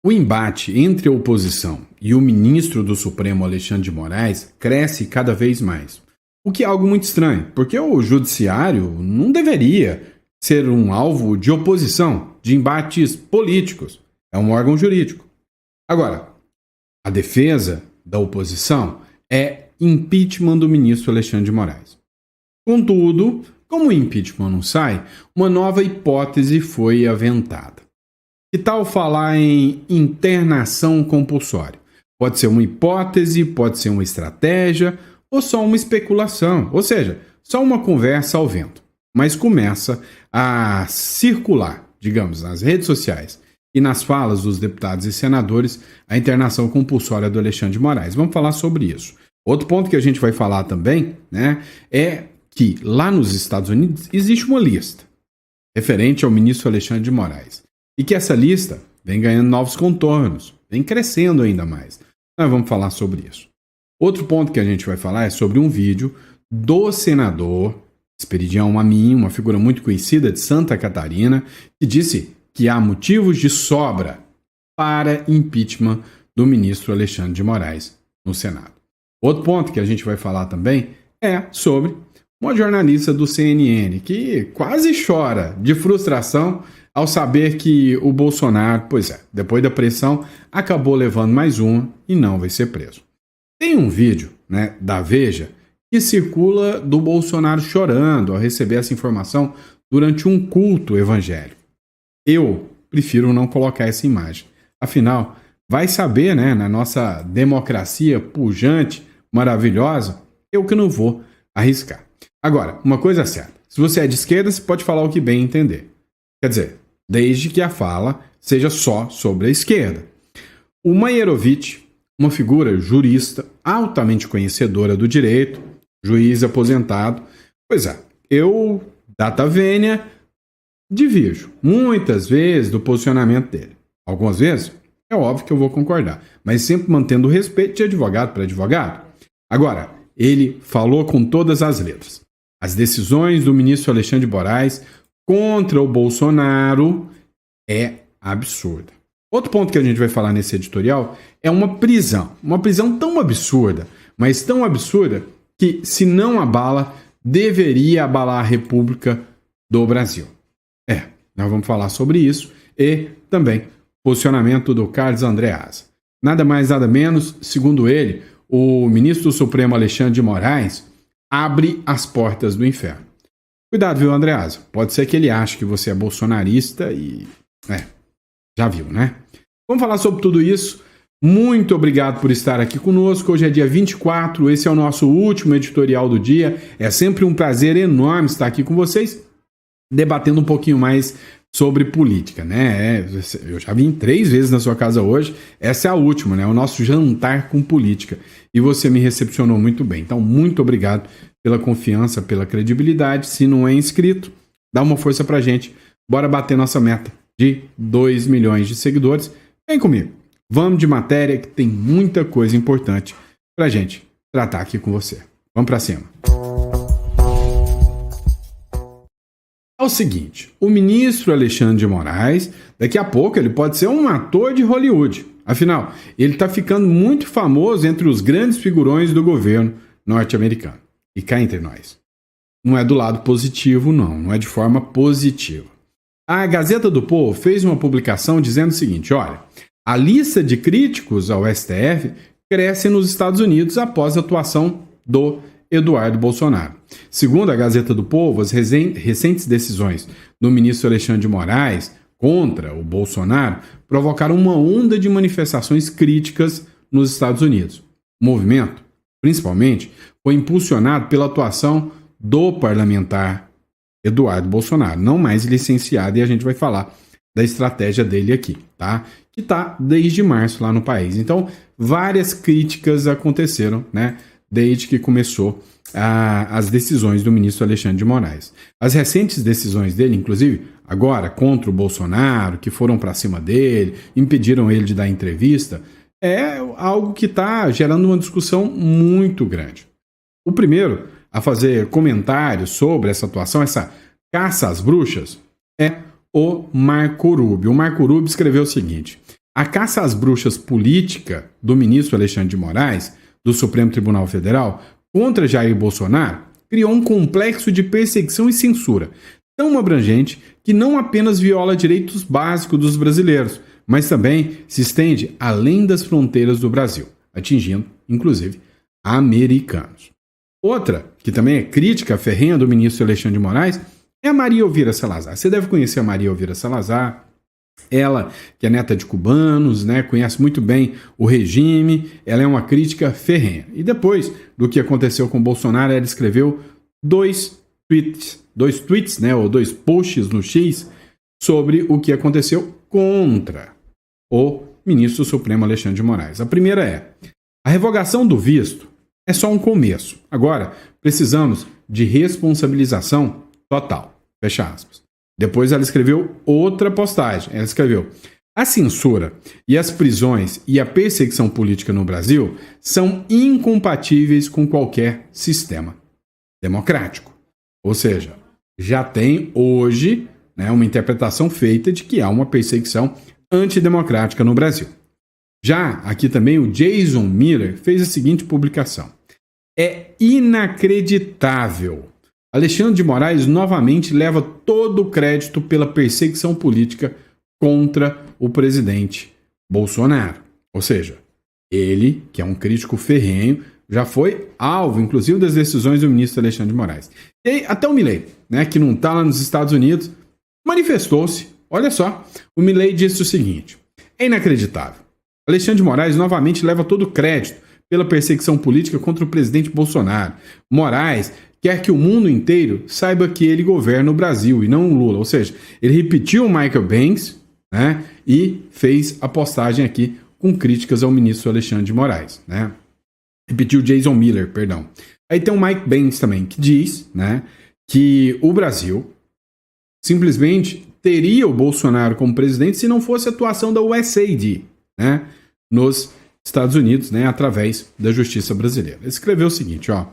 O embate entre a oposição e o ministro do Supremo Alexandre de Moraes cresce cada vez mais. O que é algo muito estranho, porque o judiciário não deveria ser um alvo de oposição, de embates políticos. É um órgão jurídico. Agora, a defesa da oposição é impeachment do ministro Alexandre de Moraes. Contudo, como o impeachment não sai, uma nova hipótese foi aventada. Que tal falar em internação compulsória? Pode ser uma hipótese, pode ser uma estratégia ou só uma especulação, ou seja, só uma conversa ao vento. Mas começa a circular, digamos, nas redes sociais e nas falas dos deputados e senadores a internação compulsória do Alexandre de Moraes. Vamos falar sobre isso. Outro ponto que a gente vai falar também, é que lá nos Estados Unidos existe uma lista referente ao ministro Alexandre de Moraes. E que essa lista vem ganhando novos contornos, vem crescendo ainda mais. Nós vamos falar sobre isso. Outro ponto que a gente vai falar é sobre um vídeo do senador Esperidião Amin, uma figura muito conhecida de Santa Catarina, que disse que há motivos de sobra para impeachment do ministro Alexandre de Moraes no Senado. Outro ponto que a gente vai falar também é sobre uma jornalista do CNN que quase chora de frustração ao saber que o Bolsonaro, depois da pressão, acabou levando mais uma e não vai ser preso. Tem um vídeo, da Veja que circula do Bolsonaro chorando ao receber essa informação durante um culto evangélico. Eu prefiro não colocar essa imagem. Afinal, vai saber, na nossa democracia pujante, maravilhosa, eu que não vou arriscar. Agora, uma coisa é certa. Se você é de esquerda, você pode falar o que bem entender. Quer dizer, desde que a fala seja só sobre a esquerda. O Maierovitch, uma figura jurista altamente conhecedora do direito, juiz aposentado, eu, data vênia, divirjo muitas vezes do posicionamento dele. Algumas vezes, é óbvio que eu vou concordar, mas sempre mantendo o respeito de advogado para advogado. Agora, ele falou com todas as letras. As decisões do ministro Alexandre de Moraes contra o Bolsonaro é absurda. Outro ponto que a gente vai falar nesse editorial é uma prisão tão absurda, mas tão absurda que, se não abala, deveria abalar a República do Brasil. Nós vamos falar sobre isso e também posicionamento do Carlos Andreasa. Nada mais, nada menos, segundo ele, o ministro do Supremo Alexandre de Moraes abre as portas do inferno. Cuidado, viu, Andreasa? Pode ser que ele ache que você é bolsonarista e... já viu, né? Vamos falar sobre tudo isso. Muito obrigado por estar aqui conosco. Hoje é dia 24, esse é o nosso último editorial do dia. É sempre um prazer enorme estar aqui com vocês, debatendo um pouquinho mais sobre política, Eu já vim 3 vezes na sua casa hoje, essa é a última, o nosso jantar com política. E você me recepcionou muito bem. Então, muito obrigado pela confiança, pela credibilidade. Se não é inscrito, dá uma força pra gente. Bora bater nossa meta de 2 milhões de seguidores. Vem comigo. Vamos de matéria que tem muita coisa importante pra gente tratar aqui com você. Vamos pra cima. É o seguinte, o ministro Alexandre de Moraes, daqui a pouco ele pode ser um ator de Hollywood. Afinal, ele está ficando muito famoso entre os grandes figurões do governo norte-americano. E cá entre nós. Não é do lado positivo, não é de forma positiva. A Gazeta do Povo fez uma publicação dizendo o seguinte, olha, a lista de críticos ao STF cresce nos Estados Unidos após a atuação do Eduardo Bolsonaro. Segundo a Gazeta do Povo, as recentes decisões do ministro Alexandre de Moraes contra o Bolsonaro provocaram uma onda de manifestações críticas nos Estados Unidos. O movimento, principalmente, foi impulsionado pela atuação do parlamentar Eduardo Bolsonaro, não mais licenciado, e a gente vai falar da estratégia dele aqui, tá? Que está desde março lá no país. Então, várias críticas aconteceram, desde que começou as decisões do ministro Alexandre de Moraes. As recentes decisões dele, inclusive, agora contra o Bolsonaro, que foram para cima dele, impediram ele de dar entrevista, é algo que está gerando uma discussão muito grande. O primeiro a fazer comentários sobre essa atuação, essa caça às bruxas, é o Marco Rubio. O Marco Rubio escreveu o seguinte: A caça às bruxas política do ministro Alexandre de Moraes, do Supremo Tribunal Federal, contra Jair Bolsonaro, criou um complexo de perseguição e censura tão abrangente que não apenas viola direitos básicos dos brasileiros, mas também se estende além das fronteiras do Brasil, atingindo, inclusive, americanos. Outra, que também é crítica ferrenha do ministro Alexandre de Moraes, é a Maria Elvira Salazar. Você deve conhecer a Maria Elvira Salazar. Ela, que é neta de cubanos, né, conhece muito bem o regime, ela é uma crítica ferrenha. E depois do que aconteceu com Bolsonaro, ela escreveu dois tweets, né, ou 2 posts no X sobre o que aconteceu contra o ministro Supremo Alexandre de Moraes. A primeira é: a revogação do visto é só um começo. Agora, precisamos de responsabilização total. Fecha aspas. Depois ela escreveu outra postagem. Ela escreveu: a censura e as prisões e a perseguição política no Brasil são incompatíveis com qualquer sistema democrático. Ou seja, já tem hoje, né, uma interpretação feita de que há uma perseguição antidemocrática no Brasil. Já aqui também o Jason Miller fez a seguinte publicação: é inacreditável. Alexandre de Moraes novamente leva todo o crédito pela perseguição política contra o presidente Bolsonaro. Ou seja, ele, que é um crítico ferrenho, já foi alvo, inclusive, das decisões do ministro Alexandre de Moraes. E aí, até o Milei, né, que não está lá nos Estados Unidos, manifestou-se. Olha só, o Milei disse o seguinte: é inacreditável. Alexandre de Moraes novamente leva todo o crédito pela perseguição política contra o presidente Bolsonaro. Moraes quer que o mundo inteiro saiba que ele governa o Brasil e não o Lula. Ou seja, ele repetiu o Michael Banks, né, e fez a postagem aqui com críticas ao ministro Alexandre de Moraes. Né? Repetiu Jason Miller, perdão. Aí tem o Mike Banks também, que diz, né, que o Brasil simplesmente teria o Bolsonaro como presidente se não fosse a atuação da USAID, né, nos Estados Unidos, né, através da justiça brasileira. Ele escreveu o seguinte, ó: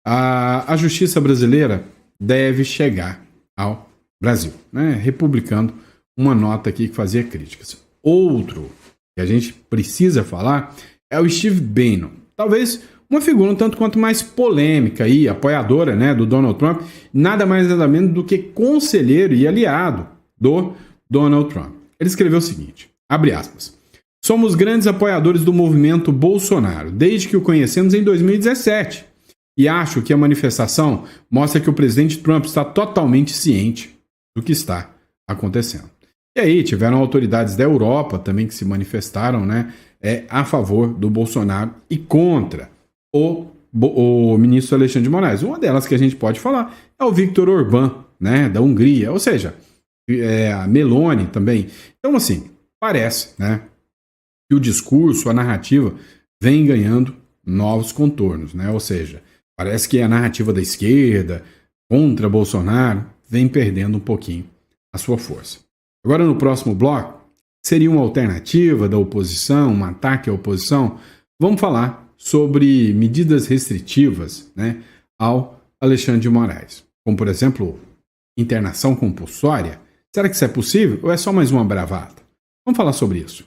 a justiça brasileira deve chegar ao Brasil, né, republicando uma nota aqui que fazia críticas. Outro que a gente precisa falar é o Steve Bannon, talvez uma figura um tanto quanto mais polêmica e apoiadora, né, do Donald Trump, nada mais nada menos do que conselheiro e aliado do Donald Trump. Ele escreveu o seguinte, abre aspas: somos grandes apoiadores do movimento Bolsonaro, desde que o conhecemos em 2017. E acho que a manifestação mostra que o presidente Trump está totalmente ciente do que está acontecendo. E aí tiveram autoridades da Europa também que se manifestaram, né, a favor do Bolsonaro e contra o ministro Alexandre de Moraes. Uma delas que a gente pode falar é o Viktor Orbán, né, da Hungria, ou seja, a Meloni também. Então, assim, parece, né, que o discurso, a narrativa vem ganhando novos contornos, né, ou seja, parece que a narrativa da esquerda contra Bolsonaro vem perdendo um pouquinho a sua força. Agora, no próximo bloco, seria uma alternativa da oposição, um ataque à oposição? Vamos falar sobre medidas restritivas, né, ao Alexandre de Moraes, como, por exemplo, internação compulsória. Será que isso é possível ou é só mais uma bravata? Vamos falar sobre isso.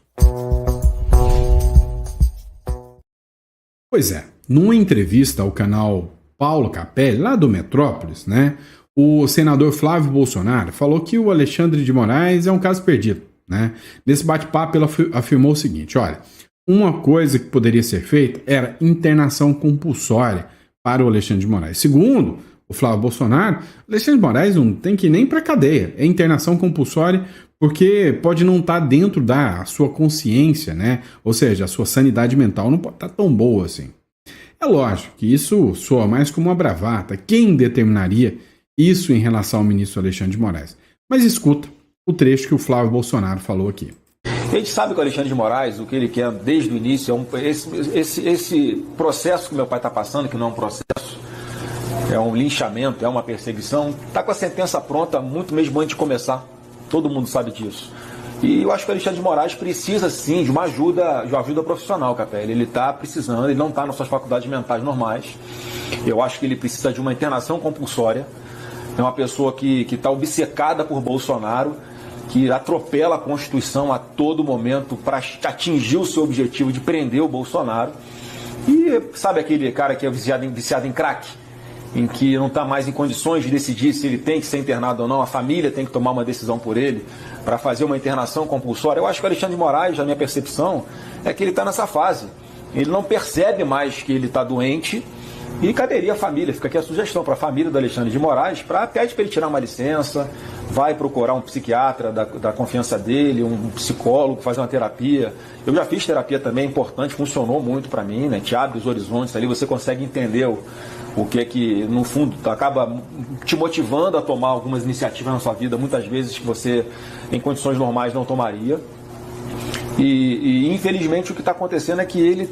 Pois é, numa entrevista ao canal Paulo Capelli, lá do Metrópolis, né, o senador Flávio Bolsonaro falou que o Alexandre de Moraes é um caso perdido. Né? Nesse bate-papo, ele afirmou o seguinte: olha, uma coisa que poderia ser feita era internação compulsória para o Alexandre de Moraes. Segundo o Flávio Bolsonaro, Alexandre de Moraes não tem que ir nem para a cadeia, é internação compulsória porque pode não estar dentro da sua consciência, né? Ou seja, a sua sanidade mental não pode estar tão boa assim. É lógico que isso soa mais como uma bravata. Quem determinaria isso em relação ao ministro Alexandre de Moraes? Mas escuta o trecho que o Flávio Bolsonaro falou aqui. A gente sabe que o Alexandre de Moraes, o que ele quer desde o início, esse processo que meu pai está passando, que não é um processo, é um linchamento, é uma perseguição, está com a sentença pronta muito mesmo antes de começar. Todo mundo sabe disso. E eu acho que o Alexandre de Moraes precisa sim de uma ajuda profissional, Capelli. Ele está precisando, ele não está nas suas faculdades mentais normais. Eu acho que ele precisa de uma internação compulsória. É uma pessoa que está obcecada por Bolsonaro que atropela a Constituição a todo momento para atingir o seu objetivo de prender o Bolsonaro. E sabe aquele cara que é viciado em crack, em que não está mais em condições de decidir se ele tem que ser internado ou não, a família tem que tomar uma decisão por ele para fazer uma internação compulsória? Eu acho que o Alexandre de Moraes, a minha percepção, é que ele está nessa fase. Ele não percebe mais que ele está doente. E caberia a família, fica aqui a sugestão para a família do Alexandre de Moraes, pede para ele tirar uma licença, vai procurar um psiquiatra da confiança dele, um psicólogo, fazer uma terapia. Eu já fiz terapia também, é importante, funcionou muito para mim, né? Te abre os horizontes ali, você consegue entender o que é que, no fundo, acaba te motivando a tomar algumas iniciativas na sua vida, muitas vezes que você, em condições normais, não tomaria. E infelizmente o que está acontecendo é que ele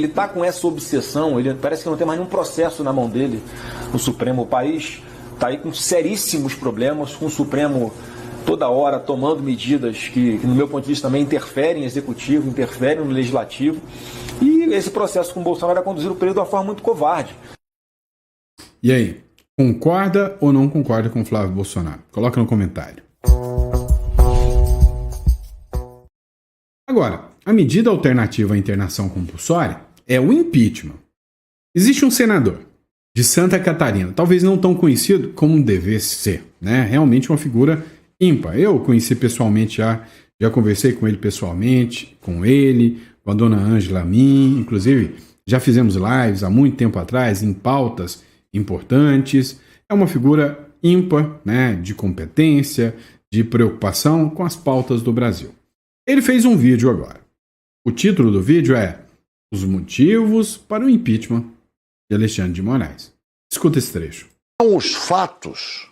está com essa obsessão, ele parece que não tem mais nenhum processo na mão dele no Supremo. O país está aí com seríssimos problemas, com o Supremo toda hora tomando medidas que no meu ponto de vista também interferem no executivo, interferem no legislativo, e esse processo com o Bolsonaro é conduzido por ele de uma forma muito covarde. E aí, concorda ou não concorda com o Flávio Bolsonaro? Coloca no comentário. Agora, a medida alternativa à internação compulsória é o impeachment. Existe um senador de Santa Catarina, talvez não tão conhecido como devesse ser, né? Realmente uma figura ímpar. Eu conheci pessoalmente, já conversei com ele pessoalmente, com a dona Ângela Min, inclusive já fizemos lives há muito tempo atrás em pautas importantes. É uma figura ímpar, né? De competência, de preocupação com as pautas do Brasil. Ele fez um vídeo agora. O título do vídeo é Os Motivos para o Impeachment de Alexandre de Moraes. Escuta esse trecho. São os fatos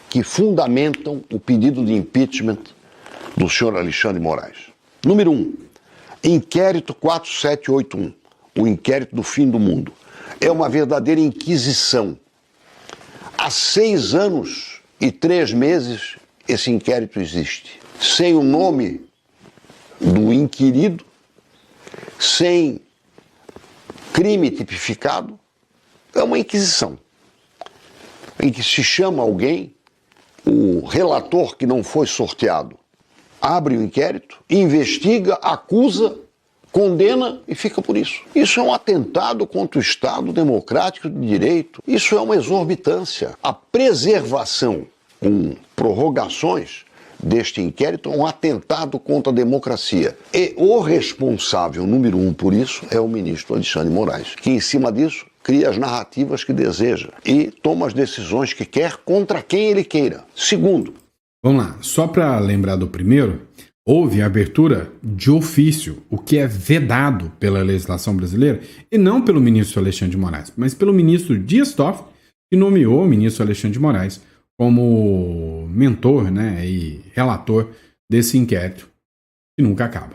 que fundamentam o pedido de impeachment do senhor Alexandre de Moraes. Número 1, inquérito 4781, o inquérito do fim do mundo. É uma verdadeira inquisição. Há 6 anos e 3 meses esse inquérito existe. Sem o nome do inquirido, sem crime tipificado, é uma inquisição, em que se chama alguém, o relator que não foi sorteado, abre o inquérito, investiga, acusa, condena e fica por isso. Isso é um atentado contra o Estado democrático de direito, isso é uma exorbitância. A preservação com prorrogações deste inquérito é um atentado contra a democracia. E o responsável número 1 por isso é o ministro Alexandre de Moraes, que em cima disso cria as narrativas que deseja e toma as decisões que quer contra quem ele queira. Segundo. Vamos lá, só para lembrar do primeiro, houve a abertura de ofício, o que é vedado pela legislação brasileira, e não pelo ministro Alexandre de Moraes, mas pelo ministro Dias Toffoli, que nomeou o ministro Alexandre de Moraes como mentor, né, e relator desse inquérito que nunca acaba.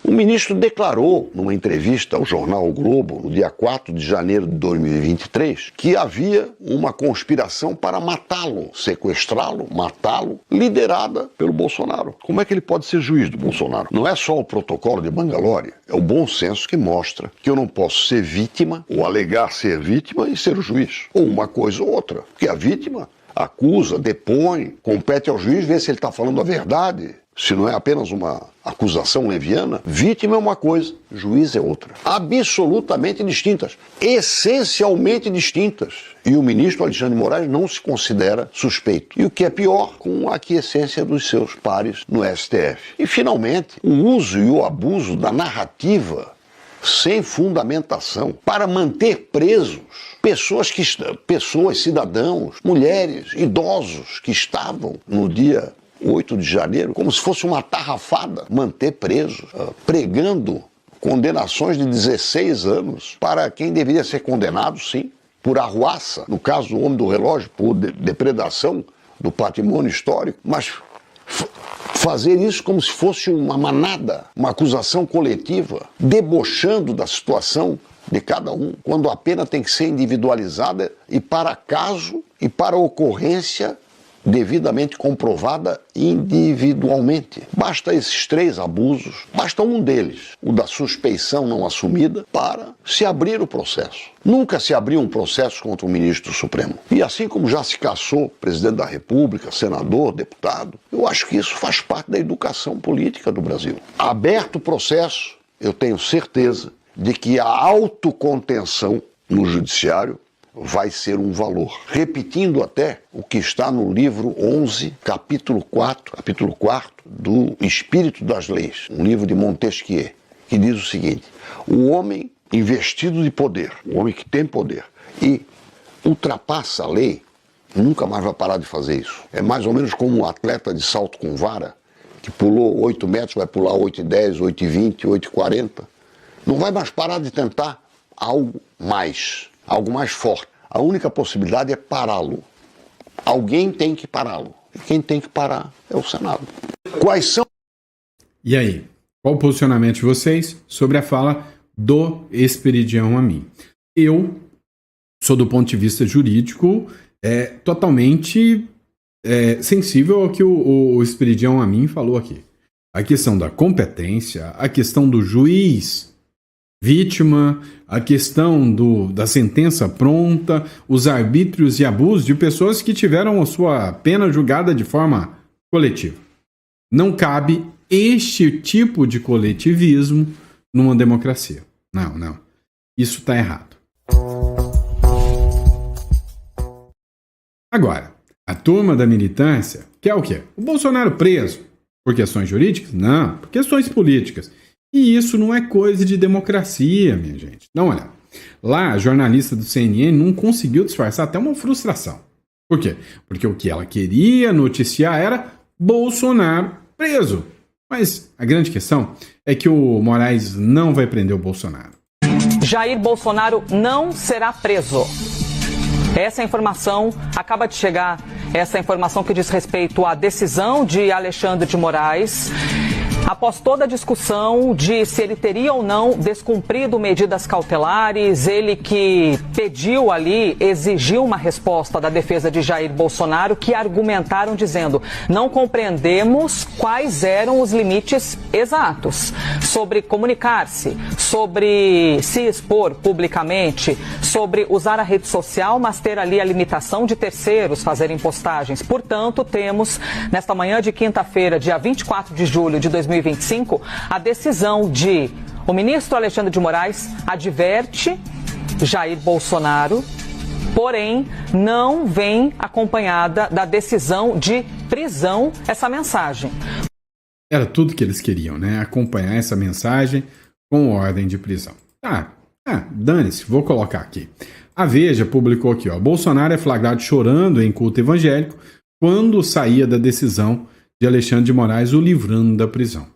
O ministro declarou, numa entrevista ao jornal O Globo, no dia 4 de janeiro de 2023, que havia uma conspiração para matá-lo, sequestrá-lo, matá-lo, liderada pelo Bolsonaro. Como é que ele pode ser juiz do Bolsonaro? Não é só o protocolo de Bangalore, é o bom senso que mostra que eu não posso ser vítima, ou alegar ser vítima e ser o juiz. Ou uma coisa ou outra, porque a vítima acusa, depõe, compete ao juiz ver se ele está falando a verdade. Se não é apenas uma acusação leviana, vítima é uma coisa, juiz é outra. Absolutamente distintas, essencialmente distintas. E o ministro Alexandre de Moraes não se considera suspeito. E o que é pior, com a aquiescência dos seus pares no STF. E, finalmente, o uso e o abuso da narrativa sem fundamentação para manter presos pessoas, cidadãos, mulheres, idosos que estavam no dia 8 de janeiro, como se fosse uma tarrafada, manter presos, pregando condenações de 16 anos para quem deveria ser condenado, sim, por arruaça, no caso do homem do relógio, por depredação do patrimônio histórico, mas fazer isso como se fosse uma manada, uma acusação coletiva, debochando da situação de cada um, quando a pena tem que ser individualizada e para caso e para ocorrência devidamente comprovada individualmente. Basta esses 3 abusos, basta um deles, o da suspeição não assumida, para se abrir o processo. Nunca se abriu um processo contra o ministro do Supremo. E assim como já se cassou presidente da República, senador, deputado, eu acho que isso faz parte da educação política do Brasil. Aberto o processo, eu tenho certeza de que a autocontenção no judiciário vai ser um valor. Repetindo até o que está no livro 11, capítulo 4 do Espírito das Leis, um livro de Montesquieu, que diz o seguinte: o homem investido de poder, o homem que tem poder e ultrapassa a lei, nunca mais vai parar de fazer isso. É mais ou menos como um atleta de salto com vara, que pulou 8 metros, vai pular 8,10, 8,20, 8,40. Não vai mais parar de tentar algo mais forte. A única possibilidade é pará-lo. Alguém tem que pará-lo. E quem tem que parar é o Senado. Quais são... E aí, qual o posicionamento de vocês sobre a fala do Esperidião Amin? Eu sou, do ponto de vista jurídico, totalmente sensível ao que o Esperidião Amin falou aqui. A questão da competência, a questão do juiz vítima, a questão da sentença pronta, os arbítrios e abusos de pessoas que tiveram a sua pena julgada de forma coletiva. Não cabe este tipo de coletivismo numa democracia. Não. Isso está errado. Agora, a turma da militância quer o quê? O Bolsonaro preso. Por questões jurídicas? Não, por questões políticas. E isso não é coisa de democracia, minha gente. Não, olha. Lá, a jornalista do CNN não conseguiu disfarçar até uma frustração. Por quê? Porque o que ela queria noticiar era Bolsonaro preso. Mas a grande questão é que o Moraes não vai prender o Bolsonaro. Jair Bolsonaro não será preso. Essa informação acaba de chegar, essa informação que diz respeito à decisão de Alexandre de Moraes. Após toda a discussão de se ele teria ou não descumprido medidas cautelares, ele que pediu ali, exigiu uma resposta da defesa de Jair Bolsonaro, que argumentaram dizendo: não compreendemos quais eram os limites exatos sobre comunicar-se, sobre se expor publicamente, sobre usar a rede social, mas ter ali a limitação de terceiros fazerem postagens. Portanto, temos, nesta manhã de quinta-feira, dia 24 de julho de 2025, a decisão de o ministro Alexandre de Moraes adverte Jair Bolsonaro, porém não vem acompanhada da decisão de prisão essa mensagem. Era tudo que eles queriam, né? Acompanhar essa mensagem com ordem de prisão. Dane-se, vou colocar aqui. A Veja publicou aqui, Bolsonaro é flagrado chorando em culto evangélico quando saía da decisão de Alexandre de Moraes o livrando da prisão.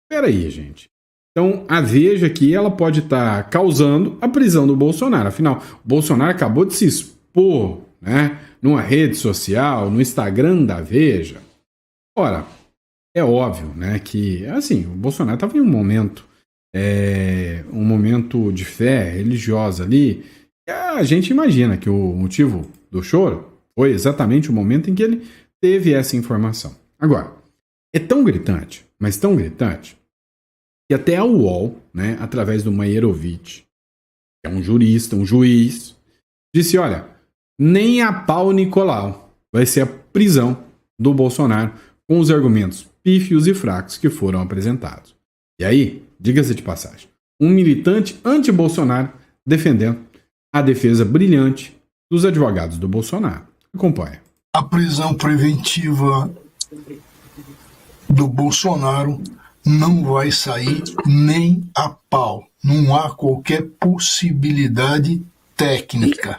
Peraí, gente. Então, a Veja aqui, ela pode estar causando a prisão do Bolsonaro. Afinal, o Bolsonaro acabou de se expor, né, numa rede social, no Instagram da Veja. Ora, é óbvio, né, que, assim, o Bolsonaro estava em um momento de fé religiosa ali. E a gente imagina que o motivo do choro foi exatamente o momento em que ele teve essa informação. Agora, é tão gritante, mas tão gritante, que até a UOL, né, através do Mairovitch, que é um jurista, um juiz, disse, olha, nem a pau Nicolau vai ser a prisão do Bolsonaro com os argumentos pífios e fracos que foram apresentados. E aí, diga-se de passagem, um militante anti-Bolsonaro defendendo a defesa brilhante dos advogados do Bolsonaro. Acompanha. A prisão preventiva do Bolsonaro não vai sair nem a pau. Não há qualquer possibilidade técnica.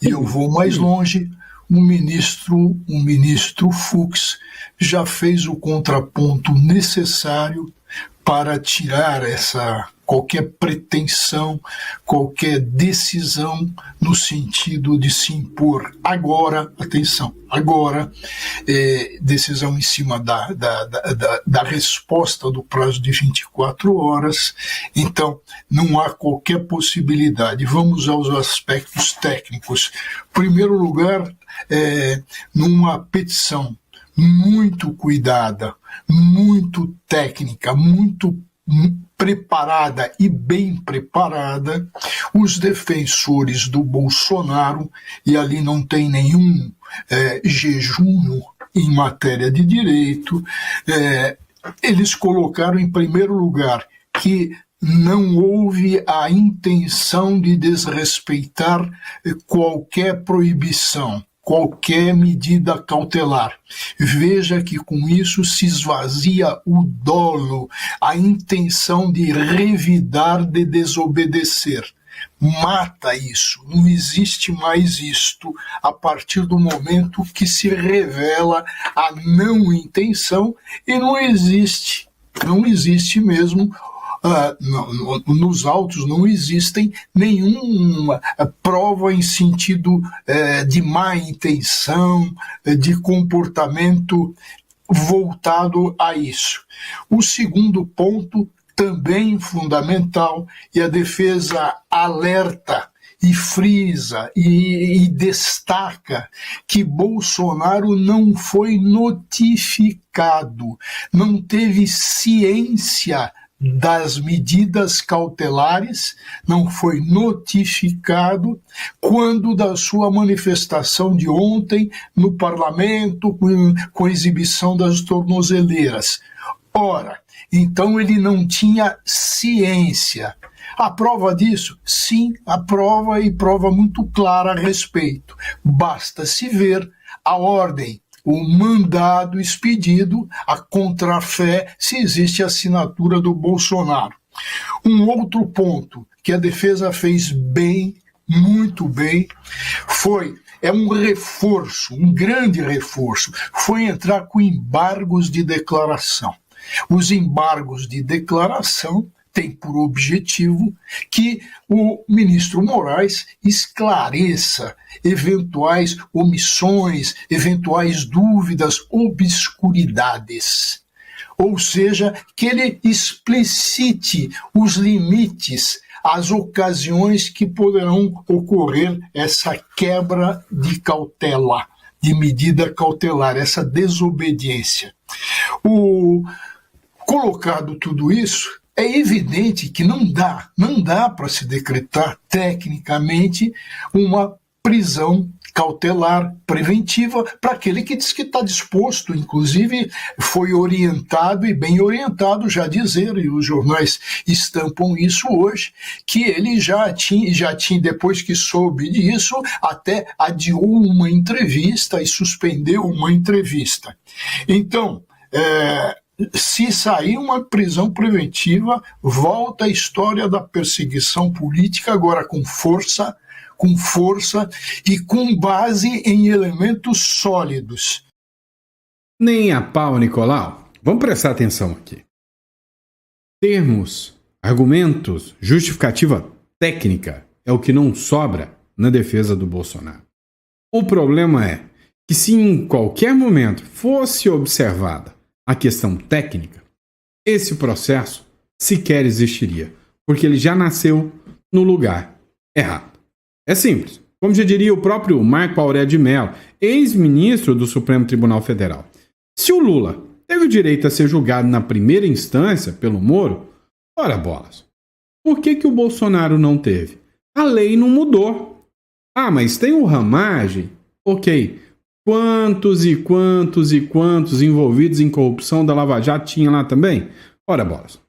E eu vou mais longe. O ministro Fux já fez o contraponto necessário para tirar qualquer pretensão, qualquer decisão no sentido de se impor agora, atenção, agora, decisão em cima da resposta do prazo de 24 horas, então não há qualquer possibilidade. Vamos aos aspectos técnicos. Em primeiro lugar, numa petição muito cuidada, muito técnica, muito preparada e bem preparada, os defensores do Bolsonaro, e ali não tem nenhum jejum em matéria de direito, eles colocaram em primeiro lugar que não houve a intenção de desrespeitar qualquer proibição, qualquer medida cautelar. Veja que com isso se esvazia o dolo, a intenção de revidar, de desobedecer. Mata isso, não existe mais isto a partir do momento que se revela a não intenção, e não existe mesmo. Nos autos não existem nenhuma prova em sentido de má intenção, de comportamento voltado a isso. O segundo ponto, também fundamental, e a defesa alerta e frisa e destaca que Bolsonaro não foi notificado, não teve ciência das medidas cautelares, não foi notificado quando da sua manifestação de ontem no parlamento com a exibição das tornozeleiras. Ora, então ele não tinha ciência. A prova disso? Sim, a prova, e prova muito clara a respeito. Basta-se ver a ordem, o mandado expedido, a contrafé, se existe assinatura do Bolsonaro. Um outro ponto que a defesa fez bem, muito bem, é um reforço, um grande reforço, foi entrar com embargos de declaração. Os embargos de declaração tem por objetivo que o ministro Moraes esclareça eventuais omissões, eventuais dúvidas, obscuridades. Ou seja, que ele explicite os limites, as ocasiões que poderão ocorrer essa quebra de cautela, de medida cautelar, essa desobediência. Colocado tudo isso, é evidente que não dá para se decretar tecnicamente uma prisão cautelar preventiva para aquele que diz que está disposto, inclusive foi orientado, e bem orientado, já dizer, e os jornais estampam isso hoje, que ele já tinha, depois que soube disso, até adiou uma entrevista e suspendeu uma entrevista. Então, se sair uma prisão preventiva, volta a história da perseguição política, agora com força e com base em elementos sólidos. Nem a pau, Nicolau. Vamos prestar atenção aqui. Termos, argumentos, justificativa técnica é o que não sobra na defesa do Bolsonaro. O problema é que se em qualquer momento fosse observada a questão técnica, esse processo sequer existiria, porque ele já nasceu no lugar errado. É simples, como já diria o próprio Marco Aurélio de Mello, ex-ministro do Supremo Tribunal Federal. Se o Lula teve o direito a ser julgado na primeira instância pelo Moro, ora bolas, por que o Bolsonaro não teve? A lei não mudou. Ah, mas tem o Ramagem? Ok. Quantos e quantos envolvidos em corrupção da Lava Jato tinha lá também? Ora bolas.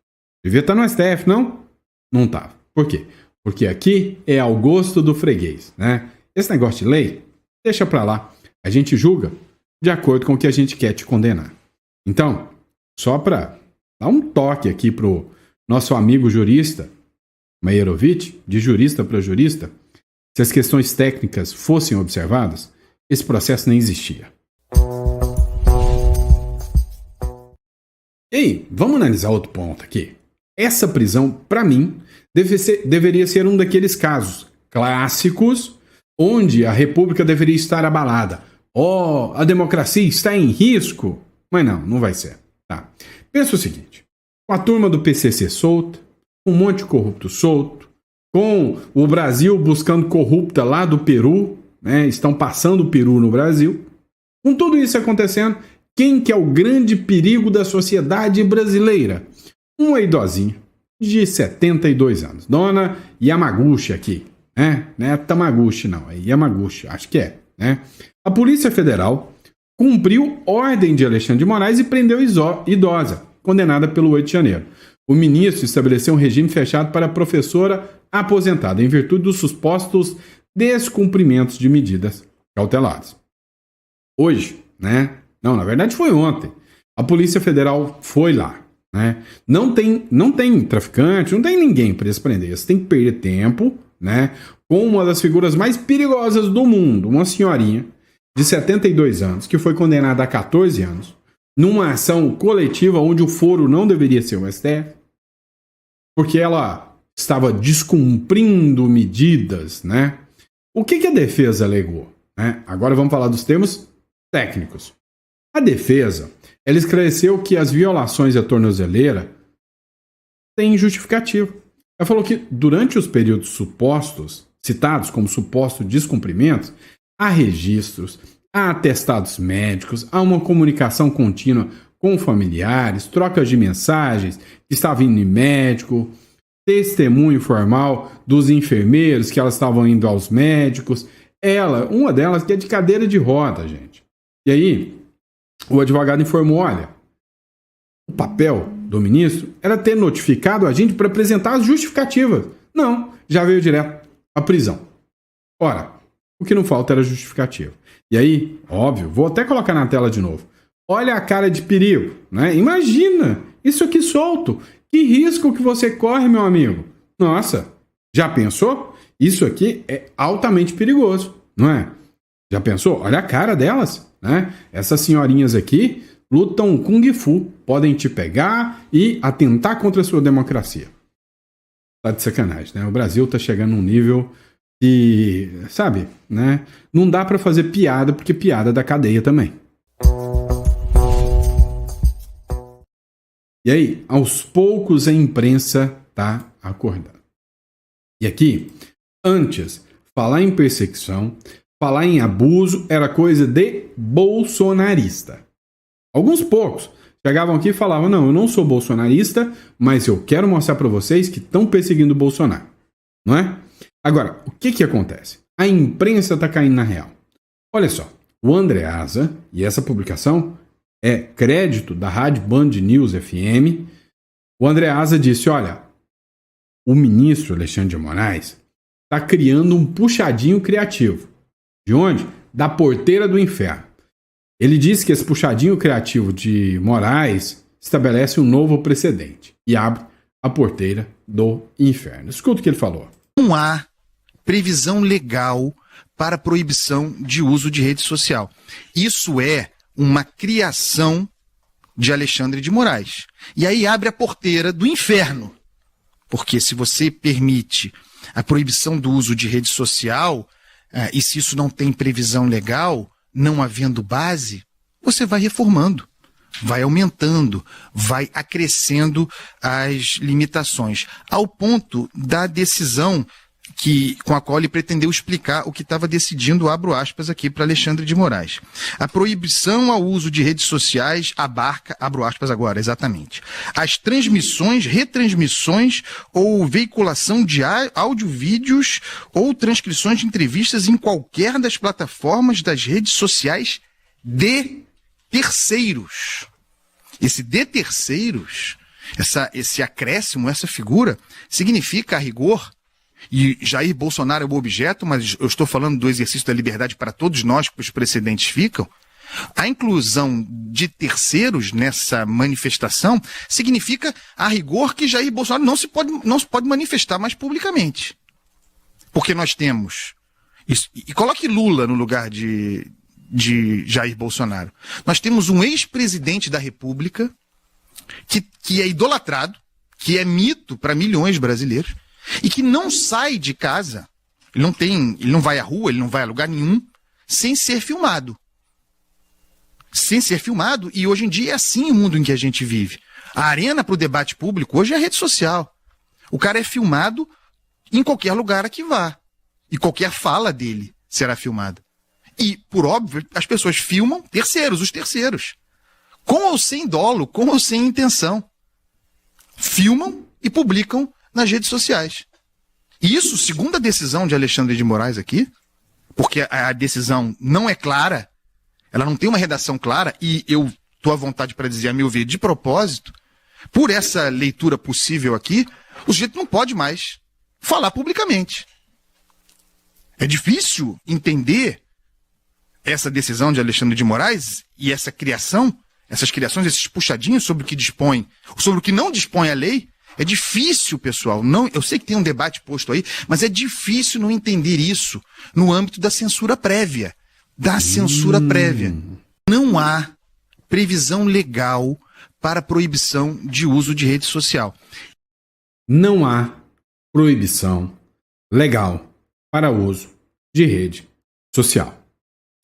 Devia estar no STF, não? Não estava. Por quê? Porque aqui é ao gosto do freguês, né? Esse negócio de lei, deixa pra lá. A gente julga de acordo com o que a gente quer te condenar. Então, só pra dar um toque aqui pro nosso amigo jurista, Meyerovitch, de jurista para jurista, se as questões técnicas fossem observadas, esse processo nem existia. E aí, vamos analisar outro ponto aqui. Essa prisão, para mim, deveria ser um daqueles casos clássicos onde a República deveria estar abalada. A democracia está em risco. Mas não vai ser. Tá. Pensa o seguinte, com a turma do PCC solta, com um monte de corrupto solto, com o Brasil buscando corrupta lá do Peru, né, estão passando o peru no Brasil. Com tudo isso acontecendo, quem que é o grande perigo da sociedade brasileira? Uma idosinha de 72 anos, Dona Yamaguchi aqui, né? Não é Tamaguchi não, é Yamaguchi, acho que é, né? A Polícia Federal cumpriu ordem de Alexandre de Moraes e prendeu idosa, condenada pelo 8 de janeiro. O ministro estabeleceu um regime fechado para a professora aposentada, em virtude dos supostos descumprimentos de medidas cautelares. Hoje, né? Não, na verdade foi ontem. A Polícia Federal foi lá, né? Não tem traficante, não tem ninguém para eles prender. Você tem que perder tempo, né? Com uma das figuras mais perigosas do mundo, uma senhorinha de 72 anos, que foi condenada a 14 anos, numa ação coletiva onde o foro não deveria ser o STF, porque ela estava descumprindo medidas, né? O que a defesa alegou, né? Agora vamos falar dos termos técnicos. A defesa, ela esclareceu que as violações à tornozeleira têm justificativo. Ela falou que durante os períodos supostos, citados como supostos descumprimentos, há registros, há atestados médicos, há uma comunicação contínua com familiares, trocas de mensagens que estavam indo em médico, testemunho formal dos enfermeiros que elas estavam indo aos médicos. Uma delas que é de cadeira de roda, gente. E aí, o advogado informou, olha, o papel do ministro era ter notificado a gente para apresentar as justificativas. Não, já veio direto à prisão. Ora, o que não falta era justificativa. E aí, óbvio, vou até colocar na tela de novo. Olha a cara de perigo, né? Imagina, isso aqui solto. Que risco que você corre, meu amigo. Nossa, já pensou? Isso aqui é altamente perigoso, não é? Já pensou? Olha a cara delas, né? Essas senhorinhas aqui lutam Kung Fu, podem te pegar e atentar contra a sua democracia. Tá de sacanagem, né? O Brasil tá chegando num nível que, sabe, né? Não dá pra fazer piada, porque piada dá cadeia também. E aí, aos poucos a imprensa tá acordando. E aqui, antes, falar em perseguição, falar em abuso era coisa de bolsonarista. Alguns poucos chegavam aqui e falavam, não, eu não sou bolsonarista, mas eu quero mostrar para vocês que estão perseguindo o Bolsonaro. Não é? Agora, o que acontece? A imprensa está caindo na real. Olha só, o Andreasa, e essa publicação é crédito da Rádio Band News FM, o Andreasa disse, olha, o ministro Alexandre de Moraes está criando um puxadinho criativo. De onde? Da porteira do inferno. Ele disse que esse puxadinho criativo de Moraes estabelece um novo precedente e abre a porteira do inferno. Escuta o que ele falou. Não há previsão legal para proibição de uso de rede social. Isso é uma criação de Alexandre de Moraes. E aí abre a porteira do inferno. Porque se você permite a proibição do uso de rede social, e se isso não tem previsão legal, não havendo base, você vai reformando, vai aumentando, vai acrescendo as limitações, ao ponto da decisão com a qual ele pretendeu explicar o que estava decidindo, abro aspas aqui para Alexandre de Moraes. A proibição ao uso de redes sociais abarca, abro aspas agora, exatamente, as transmissões, retransmissões ou veiculação de áudio, vídeos ou transcrições de entrevistas em qualquer das plataformas das redes sociais de terceiros. Esse de terceiros, esse acréscimo, essa figura, significa, a rigor, e Jair Bolsonaro é o objeto, mas eu estou falando do exercício da liberdade para todos nós, que os precedentes ficam, a inclusão de terceiros nessa manifestação significa, a rigor, que Jair Bolsonaro não se pode manifestar mais publicamente. Porque nós temos... Isso, e coloque Lula no lugar de Jair Bolsonaro. Nós temos um ex-presidente da República que é idolatrado, que é mito para milhões de brasileiros, e que não sai de casa, ele não vai à rua, ele não vai a lugar nenhum, sem ser filmado. Sem ser filmado, e hoje em dia é assim o mundo em que a gente vive. A arena para o debate público hoje é a rede social. O cara é filmado em qualquer lugar a que vá. E qualquer fala dele será filmada. E, por óbvio, as pessoas filmam os terceiros. Com ou sem dolo, com ou sem intenção. Filmam e publicam nas redes sociais. E isso, segundo a decisão de Alexandre de Moraes aqui, porque a decisão não é clara, ela não tem uma redação clara, e eu estou à vontade para dizer, a meu ver, de propósito, por essa leitura possível aqui, o sujeito não pode mais falar publicamente. É difícil entender essa decisão de Alexandre de Moraes e essa criação, essas criações, esses puxadinhos sobre o que dispõe, sobre o que não dispõe a lei. É difícil, pessoal. Não, eu sei que tem um debate posto aí, mas é difícil não entender isso no âmbito da censura prévia. Da censura prévia. Não há previsão legal para proibição de uso de rede social. Não há proibição legal para uso de rede social.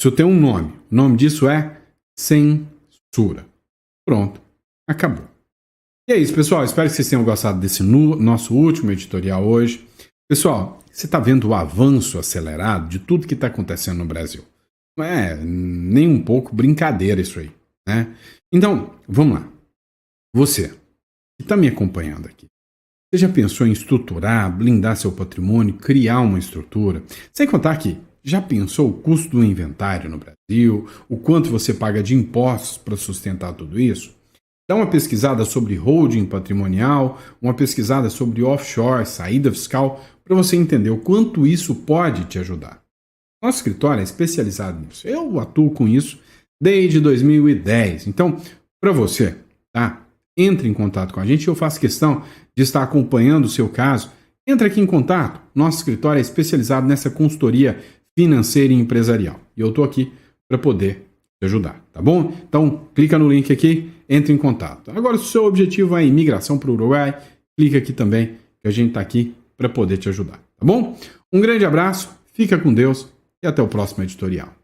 Isso tem um nome. O nome disso é censura. Pronto. Acabou. E é isso, pessoal. Espero que vocês tenham gostado desse nosso último editorial hoje. Pessoal, você está vendo o avanço acelerado de tudo que está acontecendo no Brasil. Não é nem um pouco brincadeira isso aí, né? Então, vamos lá. Você que está me acompanhando aqui, você já pensou em estruturar, blindar seu patrimônio, criar uma estrutura? Sem contar que já pensou o custo do inventário no Brasil, o quanto você paga de impostos para sustentar tudo isso? Dá uma pesquisada sobre holding patrimonial, uma pesquisada sobre offshore, saída fiscal, para você entender o quanto isso pode te ajudar. Nosso escritório é especializado nisso. Eu atuo com isso desde 2010. Então, para você, tá? Entre em contato com a gente. Eu faço questão de estar acompanhando o seu caso. Entre aqui em contato. Nosso escritório é especializado nessa consultoria financeira e empresarial. E eu estou aqui para poder te ajudar, tá bom? Então, clica no link aqui, entre em contato. Agora, se o seu objetivo é imigração para o Uruguai, clica aqui também, que a gente está aqui para poder te ajudar, tá bom? Um grande abraço, fica com Deus e até o próximo editorial.